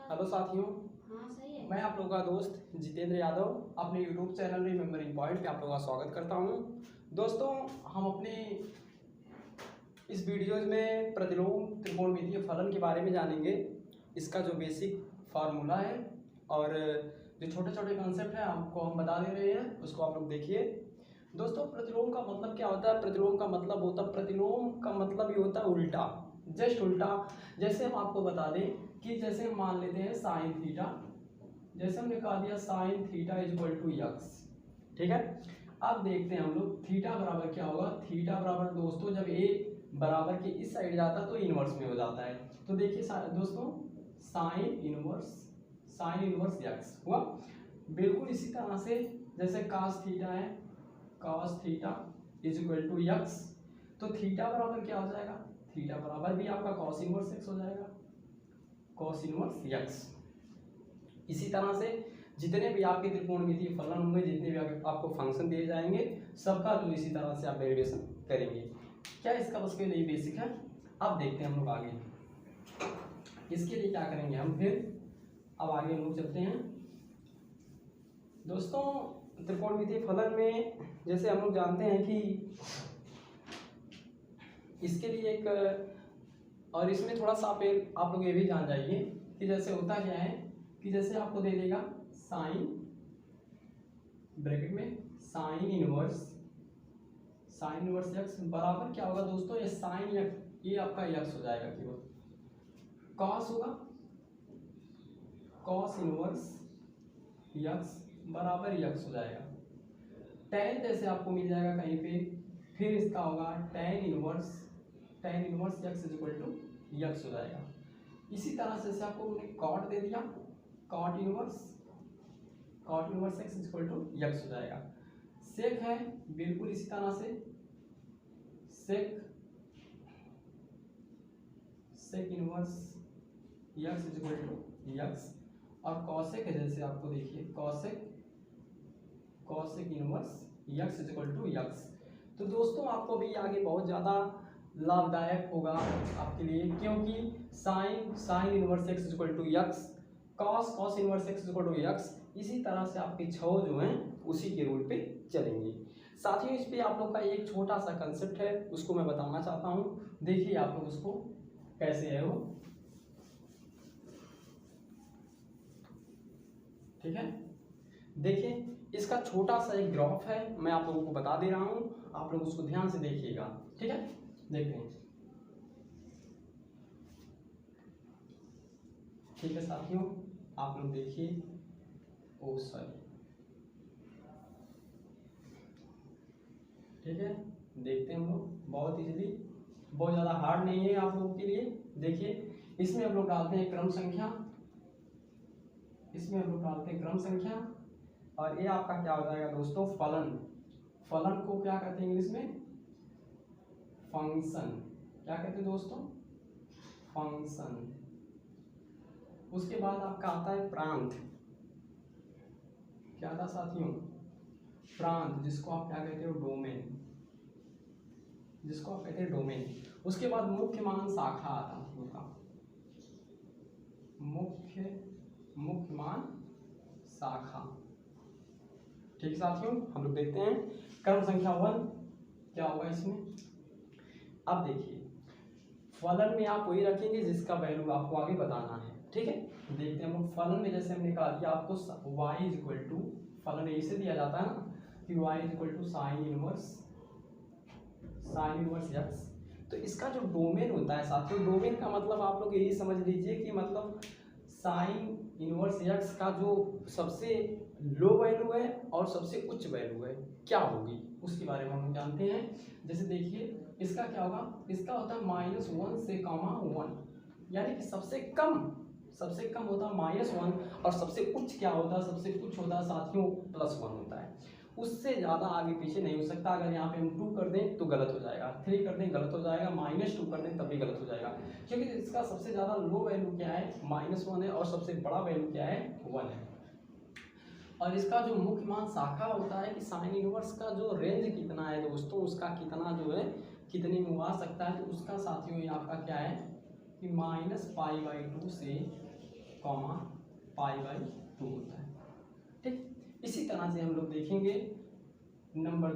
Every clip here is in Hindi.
हेलो साथियों। हाँ सही है। मैं आप लोगों का दोस्त जितेंद्र यादव अपने यूट्यूब चैनल रिमेंबरिंग पॉइंट पे आप लोगों का स्वागत करता हूं। दोस्तों, हम अपने इस वीडियोज में प्रतिलोम त्रिकोणमितीय फलन के बारे में जानेंगे। इसका जो बेसिक फार्मूला है और जो छोटे छोटे कॉन्सेप्ट हैं आपको हम बता दे रहे हैं, उसको आप लोग देखिए। दोस्तों, प्रतिलोम का मतलब क्या होता है? प्रतिलोम का मतलब होता है, प्रतिलोम का मतलब ये होता है उल्टा, जस्ट उल्टा। जैसे हम आपको बता दें कि जैसे हम मान लेते हैं साइन थीटा, जैसे हमने कहा दिया sine theta is equal to x, ठीक है। अब देखते हैं हम लोग थीटा बराबर क्या होगा। थीटा बराबर दोस्तों जब ए बराबर के इस साइड जाता है तो इनवर्स में हो जाता है। तो देखिए दोस्तों, साइन इनवर्स यक्स हुआ। बिल्कुल इसी तरह से जैसे cos थीटा है, cos theta is equal to x, तो थीटा बराबर क्या हो जाएगा? थीटा बराबर भी आपका cos इनवर्स एक्स हो जाएगा, cos इनवर्स यक्स। इसी तरह से जितने भी आपके त्रिकोणमितीय फलन होंगे, जितने भी आपको फंक्शन दिए जाएंगे, सबका तो इसी तरह से आप डेरिवेशन करेंगे। क्या इसका बस के लिए बेसिक है? अब देखते हैं हम लोग आगे इसके लिए क्या करेंगे हम फिर। अब आगे हम लोग चलते हैं। दोस्तों, त्रिकोणमितीय फलन में जैसे हम लोग जानते हैं कि इसके लिए एक, और इसमें थोड़ा सा आप लोग ये भी जान जाइए कि जैसे होता क्या है कि जैसे आपको दे देगा साइन ब्रैकेट में साइन इनवर्स यक्स बराबर क्या होगा दोस्तों? ये साइन यक्स, ये आपका यक्स हो जाएगा केवल। कॉस होगा कॉस इनवर्स यक्स बराबर यक्स हो जाएगा। टेन जैसे आपको मिल जाएगा कहीं पे, फिर इसका होगा tan inverse x is equal to x हो जाएगा। इसी तरह से जैसे आपको उन्होंने कॉट दे दिया, cot inverse x is equal to x हो जाएगा। सेक है बिल्कुल इसी तरह से, sec inverse x is equal to x. और कॉसेक है जैसे आपको देखिए cosec inverse x is equal to x. तो दोस्तों आपको भी आगे बहुत ज़्यादा लाभदायक होगा आपके लिए, क्योंकि sine inverse x is equal to x, cos inverse x is equal to x. इसी तरह से आपके छह जो हैं उसी के रूल पे चलेंगे। साथियों, इस पे आप लोग का एक छोटा सा कंसेप्ट है, उसको मैं बताना चाहता हूँ। देखिए आप लोग उसको कैसे है वो, ठीक है। देखिए इसका छोटा सा एक ग्राफ है, मैं आप लोगों को बता दे रहा हूँ, आप लोग उसको ध्यान से देखिएगा, ठीक है। देखते हैं, ठीक है साथियों, आप लोग देखिए। ओ सॉरी, ठीक है। देखते हैं हम लोग बहुत इजीली, बहुत ज़्यादा हार्ड नहीं है आप लोगों के लिए। देखिए इसमें हम लोग डालते हैं क्रम संख्या, और ये आपका क्या हो जाएगा दोस्तों? फलन को क्या कहते हैं इंग्लिश में? फंक्शन। क्या कहते हैं दोस्तों? फंक्शन। उसके बाद आपका आता है प्रांत। क्या था साथियों? प्रांत, जिसको आप क्या कहते हो? डोमेन। उसके बाद मुख्य मान शाखा आता है, मुख्य मान शाखा। ठीक है साथियों, हम लोग देखते हैं क्रम संख्या 1 क्या होगा इसमें। अब देखिए फलन में आप वही रखेंगे जिसका वैल्यू आपको आगे बताना है, ठीक है। देखते हैं हम लोग फलन में, जैसे हमने कहा दिया आपको y इज इक्वल टू, फलन ऐसे दिया जाता है ना कि y is equal to sine inverse x. तो इसका जो डोमेन होता है साथियों, डोमेन का मतलब आप लोग यही समझ लीजिए कि मतलब साइन इनवर्स यक्स का जो सबसे लो वैल्यू है और सबसे उच्च वैल्यू है क्या होगी, उसके बारे में हम जानते हैं। जैसे देखिए इसका क्या होगा? इसका होता है -1 से -1, यानी कि सबसे कम होता है -1 और सबसे उच्च क्या होता है? सबसे उच्च होता है साथियों +1 होता है। उससे ज़्यादा आगे पीछे नहीं हो सकता। अगर यहाँ पे हम 2 कर दें तो गलत हो जाएगा, 3 कर दें गलत हो जाएगा, -2 कर दें तब भी गलत हो जाएगा, क्योंकि इसका सबसे ज़्यादा लो वैल्यू क्या है? -1 है, और सबसे बड़ा वैल्यू क्या है? 1 है। और इसका जो मुख्य मान शाखा होता है कि साइन इनवर्स का जो रेंज कितना है दोस्तों, उसका कितना जो है कितने में आ सकता है, तो उसका साथियों ये आपका क्या है कि -π/2 से कॉमा पाई बाई 2 होता है। ठीक, इसी तरह से हम लोग देखेंगे नंबर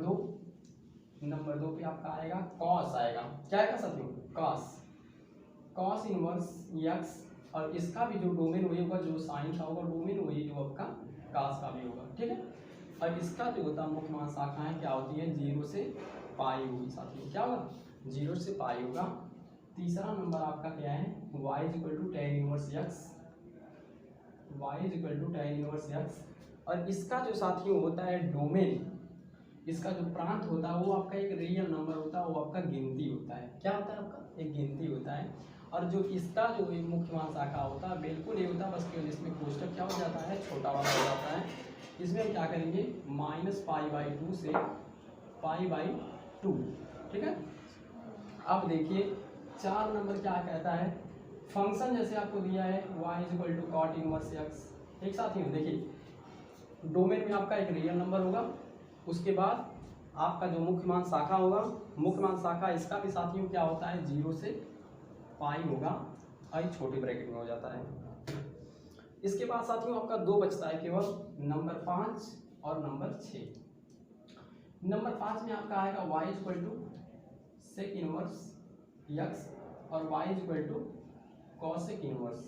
दो पे आपका आएगा कॉस आएगा। क्या आएगा साथियों? कॉस इनवर्स यक्स, और इसका भी जो डोमेन वही होगा जो साइन का होगा, डोमेन वही जो आपका कास का भी होगा। ठीक है, और इसका जो होता है मुख्य मान शाखाएं क्या होती है? 0 से पाई होगी साथियों। क्या होगा? 0 से पाई होगा। तीसरा नंबर आपका क्या है? y equal to tan inverse x, y equal to tan inverse x, और इसका जो साथियों होता है डोमेन, इसका जो प्रांत होता है वो आपका एक रियल नंबर होता है, वो आपका गिनती होता है। क्या होता है? आपका एक गिनती होता है। और जो इसका जो मुख्य मान शाखा होता है बिल्कुल ये होता है, बस केवल इसमें कोष्टक क्या हो जाता है? छोटा वाला हो जाता है। इसमें हम क्या करेंगे? माइनस पाई बाई 2 से पाई बाई 2। ठीक है, अब देखिए 4 नंबर क्या कहता है? फंक्शन जैसे आपको दिया है y equal to cot inverse x। एक साथ ही देखिए डोमेन में आपका एक रियल नंबर होगा, उसके बाद आपका जो मुख्य मान शाखा होगा, मुख्य मान शाखा इसका भी साथियों क्या होता है? 0 से पाई होगा, आई छोटे ब्रैकेट में हो जाता है। इसके बाद साथियों आपका 2 बचता है केवल, नंबर 5 और नंबर 6। नंबर 5 में आपका आएगा y equal to sec inverse x, और y equal to cosec inverse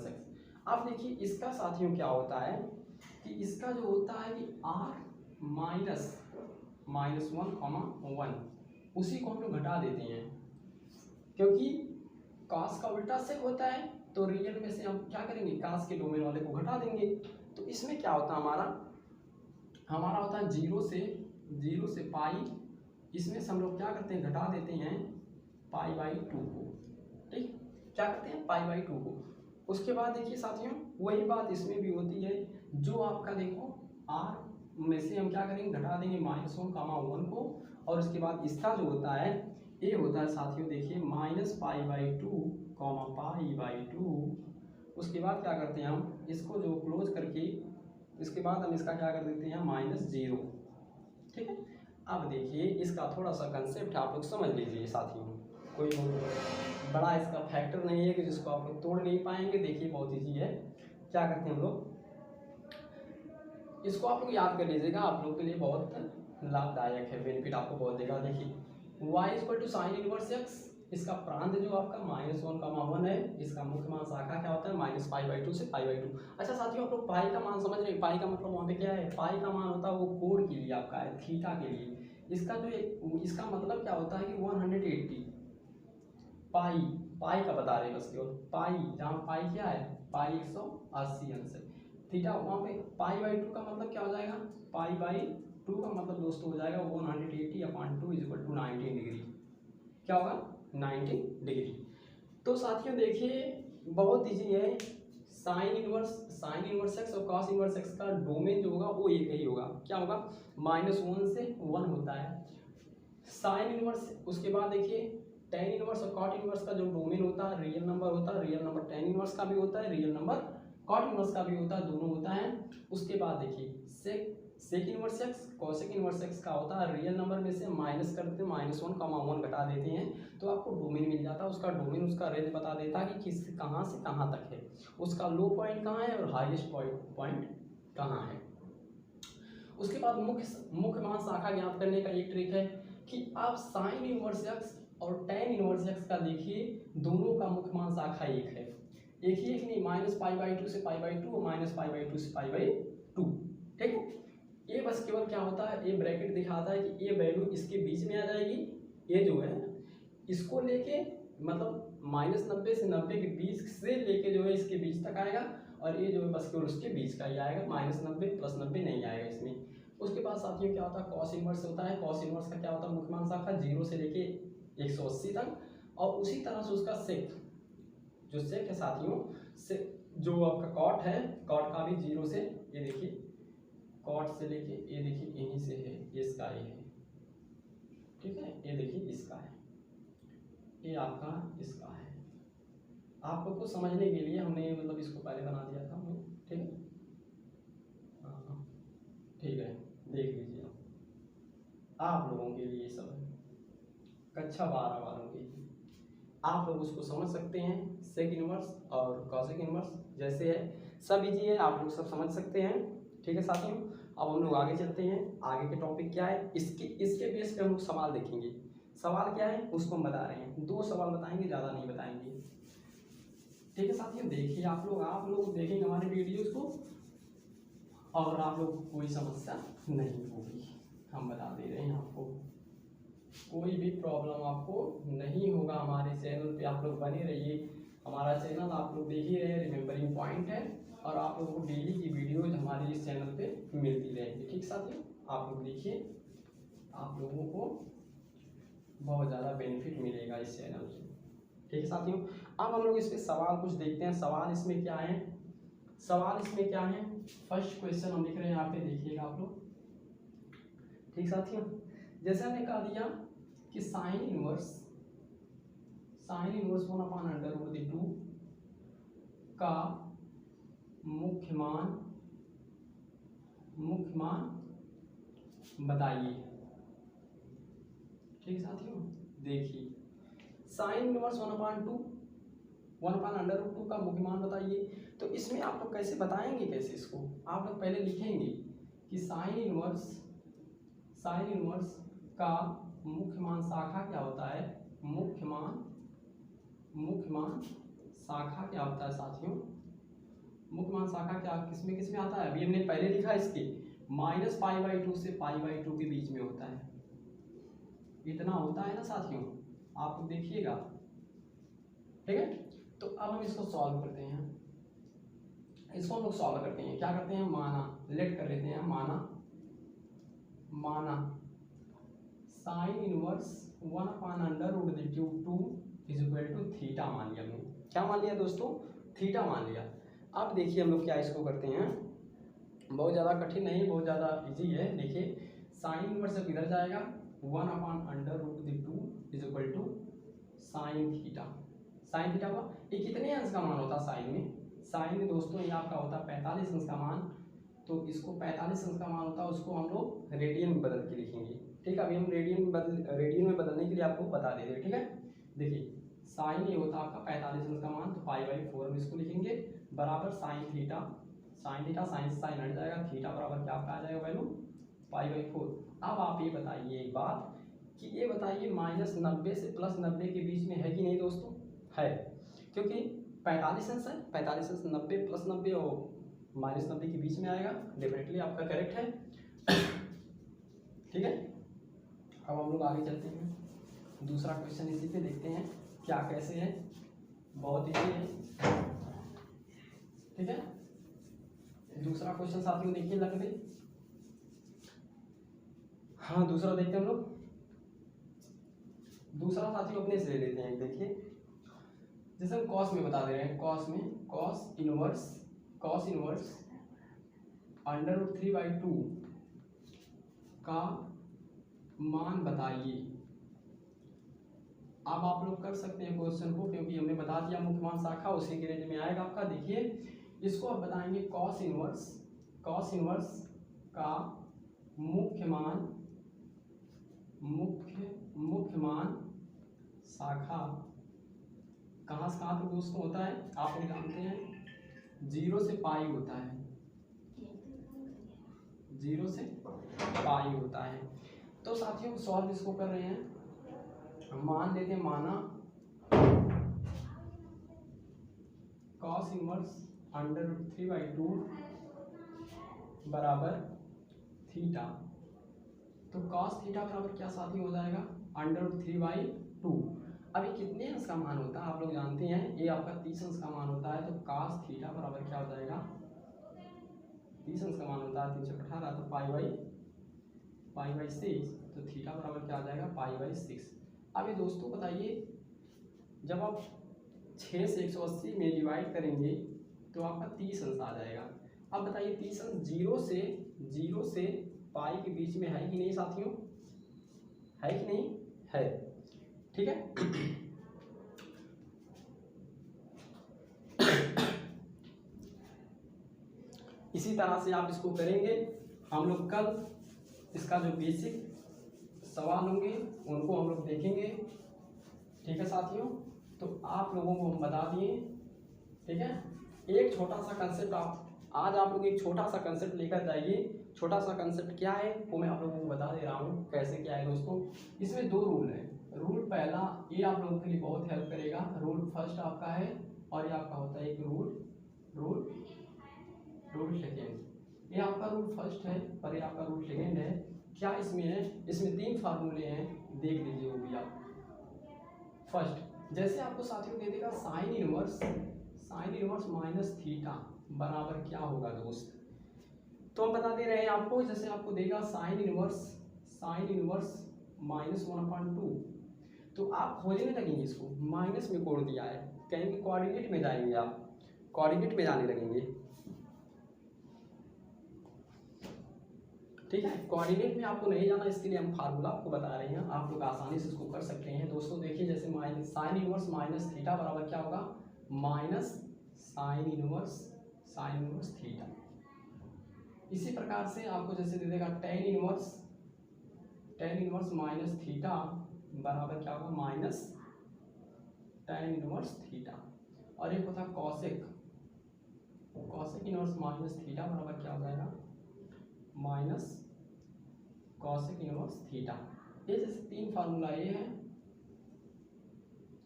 x। अब देखिए इसका साथियों क्या होता है कि इसका जो होता है कि r माइनस 1,1, उसी को हम लोग घटा देते हैं, क्योंकि cos का उल्टा सेक होता है, तो रियल में से हम क्या करेंगे? cos के डोमेन वाले को घटा देंगे। तो इसमें क्या होता है? हमारा होता है 0 से पाई, इसमें से हम लोग क्या करते हैं? घटा देते हैं पाई बाई 2 को। ठीक, क्या करते हैं? पाई बाई 2 को। उसके बाद देखिए साथियों वही बात इसमें भी होती है, जो आपका देखो r में से हम क्या करेंगे? घटा देंगे -1,1 को, और उसके बाद इसका जो होता है ये होता है साथियों देखिए minus pi by 2 pi by 2। उसके बाद क्या करते हैं? हम इसको जो क्लोज करके इसके बाद हम इसका क्या कर देते हैं? -0। ठीक है, अब देखिए इसका थोड़ा सा कंसेप्ट आप लोग समझ लीजिए साथियों, कोई बड़ा इसका फैक्टर नहीं है कि जिसको आप लोग तोड़ नहीं पाएंगे। देखिए बहुत ईजी है। क्या करते हैं हम लोग? इसको आप लोग याद कर लीजिएगा, आप लोग के लिए बहुत लाभदायक है, बेनिफिट आपको बहुत देगा। देखिए y equal to sine inverse x, इसका प्रांत जो आपका -1,1 है, इसका मुख्य मान शाखा क्या होता है? माइनस पाई बाई 2 से पाई बाई 2। अच्छा साथियों आप लोग पाई का मान समझ रहे हैं? पाई का मतलब वहाँ पे क्या है? पाई का मान होता है वो कोण के लिए आपका है, थीटा के लिए। इसका मतलब क्या होता है कि 180 पाई का बता रहे हैं बस केवल पाई, जहाँ पाई क्या है? पाई 180 अंश है। थीटा वहाँ पे पाई बाई 2 का मतलब क्या हो जाएगा? पाई बाई 2 का मतलब दोस्तों हो जाएगा 180/2 इक्वल टू 90 डिग्री। क्या होगा? 90 डिग्री। तो साथियों देखिए बहुत ईजी है। साइन इनवर्स एक्स और कॉस इनवर्स एक्स का डोमेन जो होगा वो एक ही होगा। क्या होगा? -1 से 1 होता है साइन इनवर्स। उसके बाद देखिए टेन इनवर्स और कॉट इनवर्स का जो डोमेन होता है रियल नंबर होता है, रियल नंबर टेन इनवर्स का भी होता है, रियल नंबर कॉट इनवर्स का भी होता है, दोनों होता है। उसके बाद देखिए sec inverse x cosec inverse x का होता है, रियल नंबर में से माइनस कर देते हैं, -1,1 घटा देते हैं तो आपको डोमेन मिल जाता है। उसका डोमेन उसका रेंज बता देता है कि किस कहाँ से कहाँ तक है, उसका लो पॉइंट कहाँ है और हाईएस्ट पॉइंट कहाँ है। उसके बाद मुख्य मान शाखा ज्ञात करने का एक ट्रिक है कि आप साइन इनवर्स एक्स और टेन इनवर्स एक्स का देखिए दोनों का मुख्य मान शाखा एक है, एक ही एक नहीं, -π/2 से π/2 और -π/2 से π/2। ठीक है, ये बस केवल क्या होता है, ये ब्रैकेट दिखाता है कि ये वैल्यू इसके बीच में आ जाएगी, ये जो है इसको लेके मतलब -90 से 90 के बीच से लेके जो है इसके बीच तक आएगा, और ये जो है बस केवल उसके बीच का ही आएगा, -90 + 90 नहीं आएगा इसमें। उसके बाद साथियों क्या होता है, कॉस इनवर्स होता है। कॉस इनवर्स का क्या होता है, मुख्य मान शाखा 0 से लेके 180 तक, और उसी तरह से उसका सेक जो सेक है साथियों से जो आपका कॉट है, कॉट का भी 0 से, ये देखिए कॉट से लेके ये देखिए यहीं से है, ये इसका ये है, ठीक है, ये देखिए इसका है, ये आपका इसका है। आप लोग को समझने के लिए हमने मतलब इसको पहले बना दिया था हमने, ठीक है, हाँ ठीक है, देख लीजिए आप लोगों के लिए सब है, कक्षा 12 वालों के लिए। आप लोग उसको समझ सकते हैं। सेक इनवर्स और कॉसेक इनवर्स जैसे है, सब इजी है, आप लोग सब समझ सकते हैं। ठीक है साथियों, अब हम लोग आगे चलते हैं। आगे के टॉपिक क्या है, इसके बेस पे हम लोग सवाल देखेंगे। सवाल क्या है उसको हम बता रहे हैं, 2 सवाल बताएंगे, ज़्यादा नहीं बताएंगे। ठीक है साथियों, देखिए आप लोग देखेंगे हमारे वीडियोस को और आप लोग को कोई समस्या नहीं होगी, हम बता दे रहे हैं आपको। कोई भी प्रॉब्लम आपको नहीं होगा। हमारे चैनल पे आप लोग बने रहिए। हमारा चैनल आप लोग देख ही रहे हैं, रिमेम्बरिंग पॉइंट है, और आप लोगों को डेली की वीडियोज हमारे इस चैनल पे मिलती रहेंगी। ठीक साथियों, आप लोग देखिए, आप लोगों को बहुत ज़्यादा बेनिफिट मिलेगा इस चैनल से। ठीक है साथियों, अब हम लोग इसके सवाल कुछ देखते हैं। सवाल इसमें क्या है, फर्स्ट क्वेश्चन हम लिख रहे हैं, यहाँ पे देखिएगा आप लोग। ठीक साथियों, जैसे हमने कहा दिया कि साइन इनवर्स 1/√2 का मुख्य मान बताइए। ठीक साथियों, देखिए साइन इनवर्स 1/√2 का मुख्य मान बताइए। तो इसमें आप लोग कैसे बताएंगे, कैसे इसको आप लोग पहले लिखेंगे कि साइन इनवर्स का मुख्य मान शाखा क्या होता है। मुख्य मान शाखा क्या होता है साथियों, मुख्य मान शाखा क्या किसमें आता है। अभी हमने पहले लिखा इसके -π/2 से π/2 के बीच में होता है, इतना होता है ना साथियों, आप लोग देखिएगा। ठीक है, तो अब हम इसको सॉल्व करते हैं। इसको हम लोग सॉल्व करते हैं, क्या करते हैं, लेट कर लेते हैं, माना साइन इनवर्स 1/√2 थीटा मान लिया हमने। क्या मान लिया दोस्तों, थीटा मान लिया। अब देखिए हम लोग क्या इसको करते हैं, बहुत ज़्यादा कठिन नहीं, बहुत ज़्यादा इजी है। देखिए साइन इनवर्स जब इधर जाएगा 1/√2 साइन थीटा का ये कितने अंश का मान होता है साइन में दोस्तों, ये आपका होता है 45 अंश का मान। तो इसको 45 अंश का मान होता है, उसको हम लोग रेडियन में बदल के लिखेंगे। ठीक है, अभी हम रेडियन में बदलने के लिए आपको बता दे रहे हैं। ठीक है, देखिए साइन ये होता है आपका 45 अंश का मान, तो π/4 हम इसको लिखेंगे, बराबर साइन थीटा साइन से साइन हट जाएगा, थीटा बराबर क्या आपका आ जाएगा वैल्यू π/4। अब आप ये बताइए एक बात कि ये बताइए -90 से +90 के बीच में है कि नहीं दोस्तों, है, क्योंकि 45 अंश है, 45 अंश 90 + 90 और -90 के बीच में आएगा, डेफिनेटली आपका करेक्ट है। ठीक है, अब हम लोग आगे चलते हैं, दूसरा क्वेश्चन इसी पे देखते हैं क्या कैसे है, बहुत इजी है। ठीक है, दूसरा क्वेश्चन साथियों देखिए लग गए। हाँ, दूसरा देखते हैं हम लोग। दूसरा साथियों अपने से ले लेते हैं। देखिए जैसे हम कॉस में बता दे रहे हैं, कॉस इनवर्स √3/2 का मान बताइए। अब आप लोग कर सकते हैं क्वेश्चन को, क्योंकि हमने बता दिया मुख्य मान शाखा उसी के रेंज में आएगा आपका। देखिए इसको आप बताएंगे कॉस इनवर्स का मुख्य मान शाखा कहाँ से कहाँ तक दोस्तों होता है, आप लोग जानते हैं 0 से पाई होता है, 0 से पाई होता है। तो साथियों सॉल्व इसको कर रहे हैं, मान लेते हैं, माना कॉस इनवर्स √3/2 बराबर थीटा। तो कॉस थीटा बराबर क्या साथी हो जाएगा, √3/2। अभी कितने अंश का मान होता है आप लोग जानते हैं, ये आपका 30 अंश का मान होता है। तो cos थीटा बराबर क्या हो जाएगा, 30 अंश का मान होता है 318, तो π/6, तो थीटा बराबर क्या आ जाएगा π/6। अब ये दोस्तों बताइए, जब आप 6 से 180 में डिवाइड करेंगे तो आपका 30 अंश आ जाएगा। अब बताइए 30 अंश 0 से पाई के बीच में है कि नहीं साथियों, है कि नहीं, है। ठीक है, इसी तरह से आप इसको करेंगे। हम लोग कल इसका जो बेसिक सवाल होंगे उनको हम लोग देखेंगे। ठीक है साथियों, तो आप लोगों को हम बता दिए, ठीक है। एक छोटा सा कंसेप्ट आज आप लोग एक छोटा सा कंसेप्ट लेकर जाइए। छोटा सा कंसेप्ट क्या है वो मैं आप लोगों को बता दे रहा हूँ कैसे क्या है दोस्तों। इसमें 2 रूल है। रूल पहला ये आप लोगों के लिए बहुत हेल्प करेगा। रूल फर्स्ट आपका है और ये आपका होता है एक रूल सेकेंड। ये आपका रूल फर्स्ट है और ये आपका रूल सेकेंड है। क्या इसमें है? इसमें 3 फार्मूले हैं, देख लीजिए वो भी आप। फर्स्ट, जैसे आपको साथियों दे देगा साइन इनवर्स माइनस थीटा बराबर क्या होगा दोस्त, तो हम बता दे रहे हैं आपको। जैसे आपको देगा साइन इनवर्स -1/2, तो आप खोजने लगेंगे इसको, माइनस में कोड दिया है, कहेंगे कोऑर्डिनेट में जाएंगे, आप कोऑर्डिनेट में जाने लगेंगे, ठीक है। कोऑर्डिनेट में आपको नहीं जाना, इसके लिए हम फार्मूला आपको बता रहे हैं, आप लोग आसानी से इसको कर सकते हैं दोस्तों। देखिए जैसे साइन इनवर्स माइनस थीटा बराबर क्या होगा, माइनस साइन इनवर्स थीटा। इसी प्रकार से आपको जैसे दे देगा टेन इनवर्स माइनस थीटा बराबर क्या होगा, माइनस टेन इनवर्स थीटा। और एक होता कॉसेक इनवर्स माइनस थीटा बराबर क्या हो जाएगा, माइनस कॉसेक इनवर्स थीटा। ये जैसे 3 फार्मूला ये है,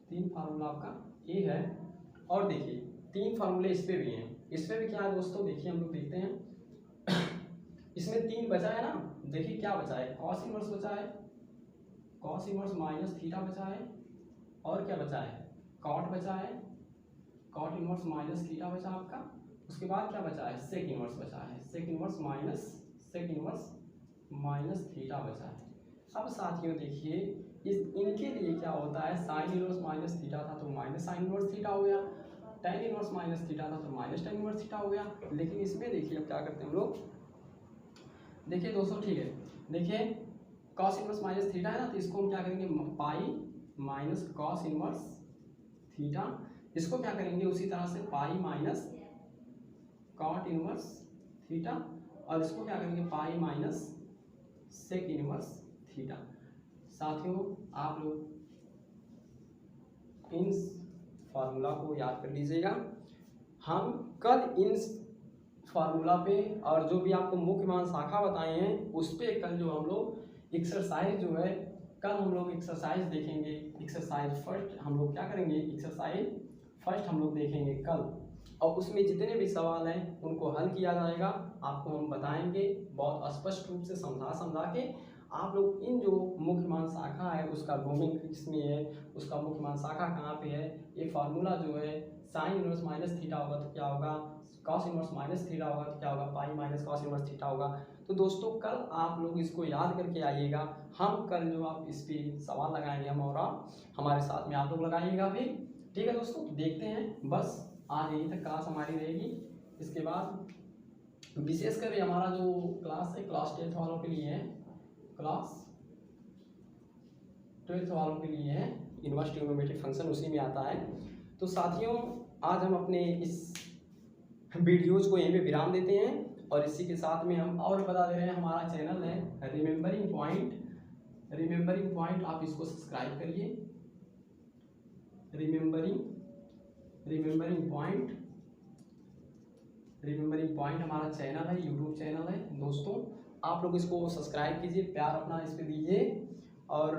3 फार्मूला आपका ये है। और देखिए 3 फार्मूले इस पे भी हैं, इस पे भी क्या है दोस्तों, देखिए हम लोग देखते हैं इसमें 3 बचा है ना, देखिए क्या बचा है, कॉस इनवर्स बचा है, कॉस इनवर्स माइनस थीटा बचा है, और क्या बचा है, कॉट बचा है, कॉट इनवर्स माइनस थीटा बचा आपका। उसके बाद क्या बचा है, सेक इनवर्स बचा है, सेक इनवर्स माइनस थीटा बचा है। अब साथियों देखिए इनके लिए क्या होता है, साइन इनवर्स माइनस थीटा था तो माइनस साइन इनवर्स थीटा हो गया, टेन इनवर्स माइनस थीटा था तो माइनस टेन इनवर्स थीटा हो गया। लेकिन इसमें देखिए अब क्या करते हैं हम लोग, देखिए दोस्तों ठीक है, देखिए कॉस इनवर्स माइनस थीटा है ना, तो इसको हम क्या करेंगे, pi minus cos inverse theta, इसको क्या करेंगे उसी तरह से pi minus cot inverse theta, और इसको क्या करेंगे pi minus sec inverse theta. साथियों आप लोग इन फार्मूला को याद कर लीजिएगा। हम कल इन फार्मूला पे और जो भी आपको मुख्य मान शाखा बताए हैं उस पे कल जो हम लोग एक्सरसाइज जो है, कल हम लोग एक्सरसाइज देखेंगे। एक्सरसाइज फर्स्ट हम लोग क्या करेंगे, एक्सरसाइज फर्स्ट हम लोग देखेंगे कल, और उसमें जितने भी सवाल हैं उनको हल किया जाएगा, आपको हम बताएंगे बहुत स्पष्ट रूप से समझा के। आप लोग इन जो मुख्य मान शाखा है उसका डोमेन किसमें है, उसका मुख्य मान शाखा कहाँ पे है, ये फार्मूला जो है साइन इनवर्स माइनस थीटा होगा तो क्या होगा, कॉस इनवर्स माइनस थीटा होगा तो क्या होगा, पाई माइनस कॉस इनवर्स थीटा होगा। तो दोस्तों कल आप लोग इसको याद करके आइएगा। हम कल जो आप इस पे सवाल लगाएंगे हम, और आप हमारे साथ में आप लोग लगाइएगा भी, ठीक है दोस्तों। देखते हैं, बस आज यहीं तक क्लास हमारी रहेगी। इसके बाद विशेषकर हमारा जो क्लास है क्लास 10th वालों के लिए है, क्लास 12th वालों के लिए है, इनवर्स ट्रिग्नोमेट्रिक फंक्शन उसी में आता है। तो साथियों आज हम अपने इस वीडियोज को यहीं पे विराम देते हैं, और इसी के साथ में हम और बता दे रहे हैं हमारा चैनल है रिमेंबरिंग पॉइंट, आप इसको सब्सक्राइब करिए। रिमेंबरिंग पॉइंट हमारा चैनल है, यूट्यूब चैनल है दोस्तों, आप लोग इसको सब्सक्राइब कीजिए, प्यार अपना इस पे दीजिए, और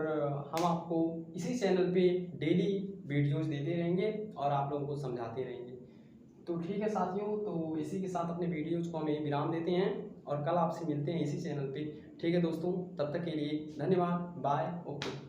हम आपको इसी चैनल पे डेली वीडियोस देते रहेंगे और आप लोगों को समझाते रहेंगे। तो ठीक है साथियों, तो इसी के साथ अपने वीडियोज को हम यही विराम देते हैं और कल आपसे मिलते हैं इसी चैनल पे। ठीक है दोस्तों, तब तक के लिए धन्यवाद, बाय, ओके।